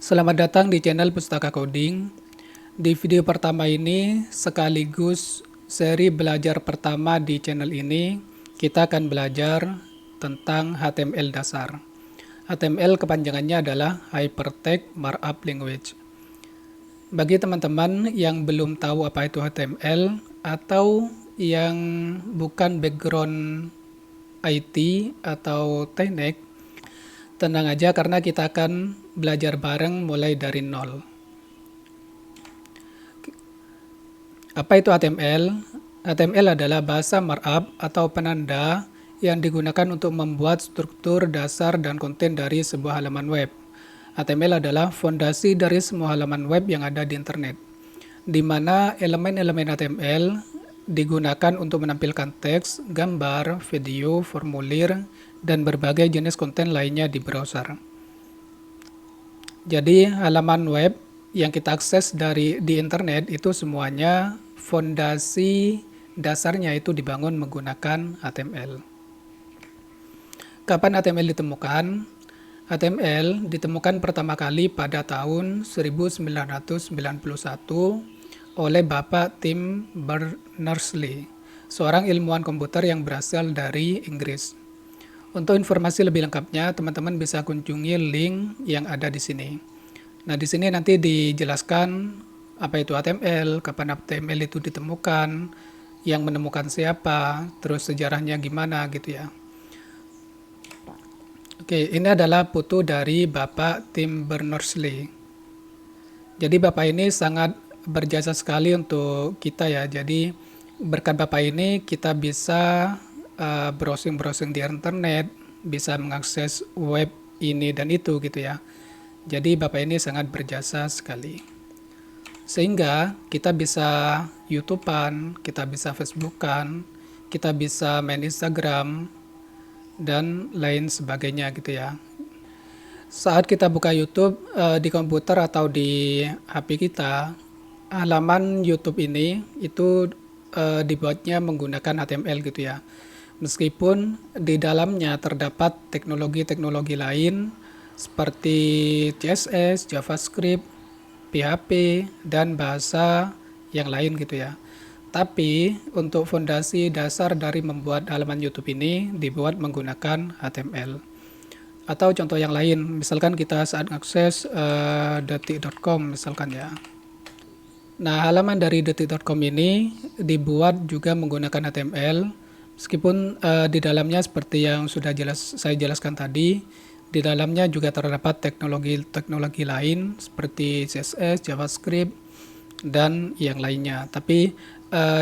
Selamat datang di channel Pustaka Coding. Di video pertama ini, sekaligus seri belajar pertama di channel ini, kita akan belajar tentang HTML dasar. HTML kepanjangannya adalah Hypertext Markup Language. Bagi teman-teman yang belum tahu apa itu HTML atau yang bukan background IT atau teknik, tenang aja karena kita akan belajar bareng mulai dari nol. Apa itu HTML? HTML adalah bahasa markup atau penanda yang digunakan untuk membuat struktur, dasar, dan konten dari sebuah halaman web. HTML adalah fondasi dari semua halaman web yang ada di internet, di mana elemen-elemen HTML digunakan untuk menampilkan teks, gambar, video, formulir, dan berbagai jenis konten lainnya di browser. Jadi halaman web yang kita akses di internet itu semuanya fondasi dasarnya itu dibangun menggunakan HTML. Kapan HTML ditemukan? HTML ditemukan pertama kali pada tahun 1991 oleh Bapak Tim Berners-Lee, seorang ilmuwan komputer yang berasal dari Inggris. Untuk informasi lebih lengkapnya, teman-teman bisa kunjungi link yang ada di sini. Nah, di sini nanti dijelaskan apa itu HTML, kapan HTML itu ditemukan, yang menemukan siapa, terus sejarahnya gimana gitu ya. Oke, ini adalah foto dari Bapak Tim Berners-Lee. Jadi Bapak ini sangat berjasa sekali untuk kita ya. Jadi berkat Bapak ini kita bisa browsing-browsing di internet, bisa mengakses web ini dan itu gitu ya. Jadi Bapak ini sangat berjasa sekali. Sehingga kita bisa YouTube-an, kita bisa Facebook-an, kita bisa main Instagram, dan lain sebagainya gitu ya. Saat kita buka YouTube di komputer atau di HP kita, halaman YouTube ini itu dibuatnya menggunakan HTML gitu ya. Meskipun di dalamnya terdapat teknologi-teknologi lain seperti CSS, JavaScript, PHP, dan bahasa yang lain gitu ya. Tapi untuk fondasi dasar dari membuat halaman YouTube ini dibuat menggunakan HTML. Atau contoh yang lain, misalkan kita saat mengakses detik.com misalkan ya. Nah, halaman dari detik.com ini dibuat juga menggunakan HTML, meskipun di dalamnya seperti yang sudah saya jelaskan tadi, di dalamnya juga terdapat teknologi-teknologi lain seperti CSS, JavaScript, dan yang lainnya. Tapi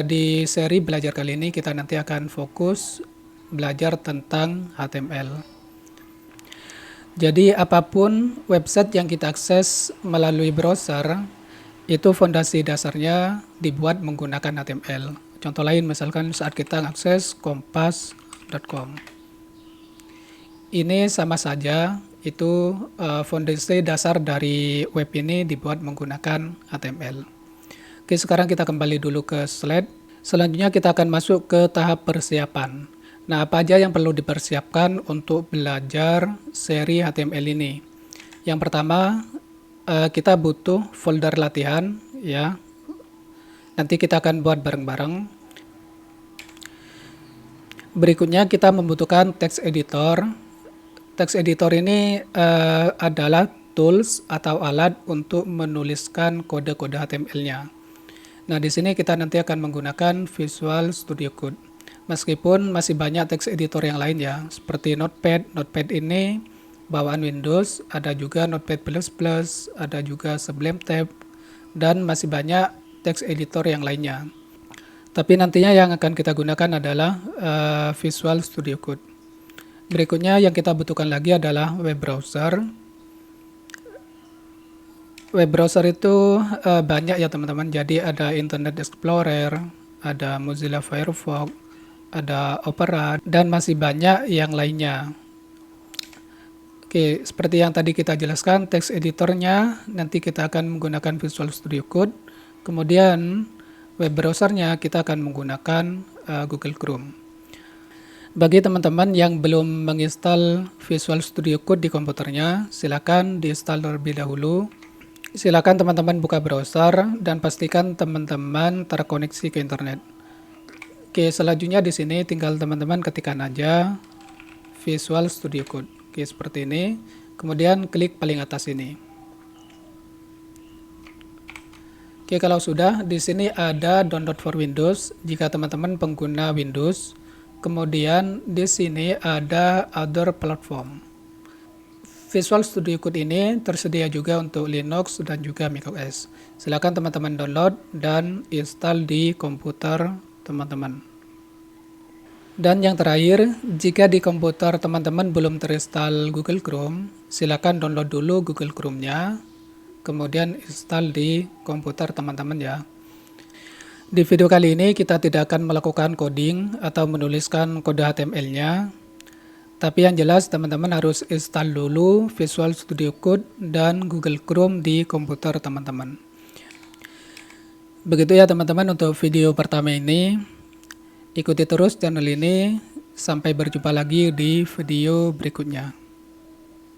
di seri belajar kali ini kita nanti akan fokus belajar tentang HTML. Jadi apapun website yang kita akses melalui browser, itu fondasi dasarnya dibuat menggunakan HTML. Contoh lain misalkan saat kita akses kompas.com. Ini sama saja, itu fondasi dasar dari web ini dibuat menggunakan HTML. Oke, sekarang kita kembali dulu ke slide. Selanjutnya kita akan masuk ke tahap persiapan. Nah, apa aja yang perlu dipersiapkan untuk belajar seri HTML ini? Yang pertama, kita butuh folder latihan ya. Nanti kita akan buat bareng-bareng. Berikutnya kita membutuhkan text editor. Text editor ini adalah tools atau alat untuk menuliskan kode-kode HTML-nya. Nah, di sini kita nanti akan menggunakan Visual Studio Code. Meskipun masih banyak text editor yang lain ya, seperti Notepad. Notepad ini bawaan Windows, ada juga Notepad++, ada juga Sublime Text, dan masih banyak text editor yang lainnya. Tapi nantinya yang akan kita gunakan adalah Visual Studio Code. Berikutnya yang kita butuhkan lagi adalah web browser. Web browser itu banyak ya teman-teman. Jadi ada Internet Explorer, ada Mozilla Firefox, ada Opera, dan masih banyak yang lainnya. Oke, seperti yang tadi kita jelaskan, text editornya nanti kita akan menggunakan Visual Studio Code. Kemudian web browsernya kita akan menggunakan Google Chrome. Bagi teman-teman yang belum menginstal Visual Studio Code di komputernya, silakan diinstal terlebih dahulu. Silakan teman-teman buka browser dan pastikan teman-teman terkoneksi ke internet. Oke, selanjutnya di sini tinggal teman-teman ketikkan aja Visual Studio Code. Oke, seperti ini. Kemudian klik paling atas ini. Oke, kalau sudah, di sini ada download for Windows jika teman-teman pengguna Windows. Kemudian di sini ada other platform. Visual Studio Code ini tersedia juga untuk Linux dan juga macOS. Silakan teman-teman download dan install di komputer teman-teman. Dan yang terakhir, jika di komputer teman-teman belum terinstall Google Chrome, silakan download dulu Google Chrome-nya, kemudian install di komputer teman-teman ya. Di video kali ini kita tidak akan melakukan coding atau menuliskan kode HTML-nya, tapi yang jelas teman-teman harus install dulu Visual Studio Code dan Google Chrome di komputer teman-teman. Begitu ya teman-teman untuk video pertama ini. Ikuti terus channel ini, sampai berjumpa lagi di video berikutnya.